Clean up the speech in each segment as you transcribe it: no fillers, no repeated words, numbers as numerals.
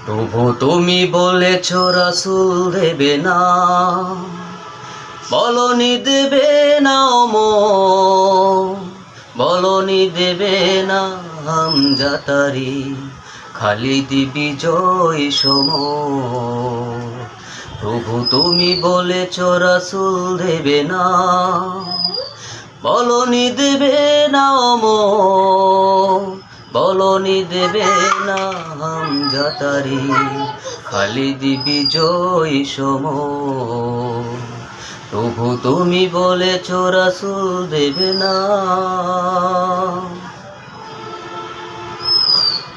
প্রভু তুমি বলেছ রাসূল দেবে না, বলনি দেবে না বলনি দেবে না হামজাতারি, খালিদ বিজয় সম। প্রভু তুমি বলেছ রাসূল দেবে না, বলনি দেবে না বলনি দেবে না হামজাতারি, খালিদ বিজয় সম। প্রভু তুমি বলেছ রাসূল দেবে না,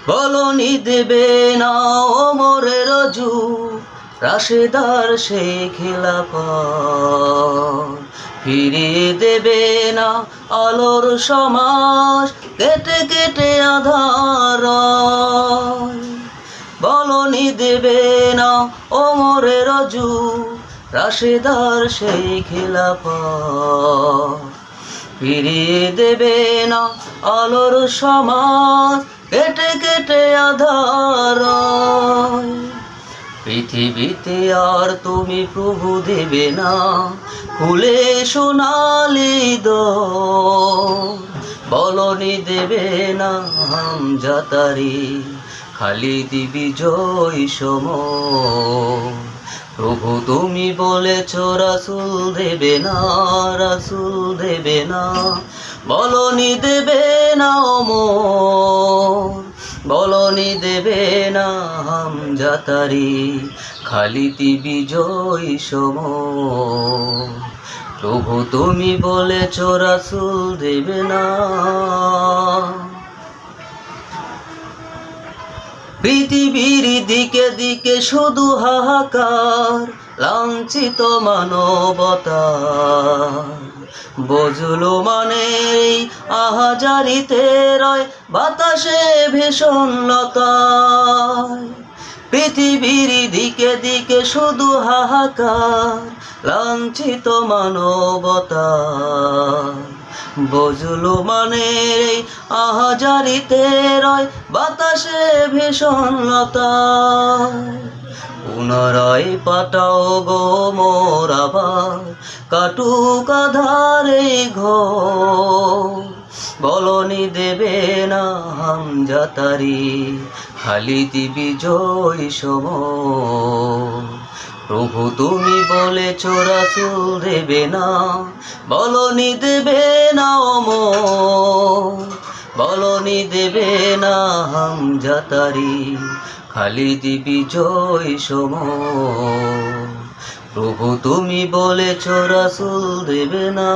বলনি দেবে না ওমরের যুগ, রাশেদার সেই খিলাফত, ফিরিয়ে দেবে না আলোর সমাজ, কেটে কেটে আধার। বলনি দেবে না ওমরের যুগ, রাশেদার সেই খিলাফত, ফিরিয়ে দেবে না আলোর সমাজ, কেটে কেটে আধার। পৃথিবীতে আর তুমি প্রভু দেবে না খুলে সোনালি দর, বলনি দেবে না হামজাতারি, খালিদ বিজয় সম। প্রভু তুমি বলেছ রাসূল দেবে না, রাসূল দেবে না, বলনি দেবে না বলনি দেবে না হামজাতারি, খালিদ বিজয় সম। প্রভু তুমি বলেছ রাসূল দেবে না। পৃথিবীর দিকে দিকে শুধু হাহাকার, লাঞ্ছিত মানবতা, বজলো মানে আহাজারিতে রয় বাতাসে ভীষণ লতায়। পৃথিবীর দিকে দিকে শুধু হাহাকার, লাঞ্ছিত মানবতা, বজলো মানে আহাজারিতে রয় বাতাসে ভীষণ লতায়। পুনরায় পাঠাও গো মোর আবার, কাটুক আধারে ঘর, বলনি দেবে না হামজাতারি, খালিদ বিজয় সম। প্রভু তুমি বলেছ রাসূল দেবে না, বলনি দেবে না বলনি দেবে না হামজাতারি, খালিদ বিজয় সম। প্রভু তুমি বলেছ রাসূল দেবে না।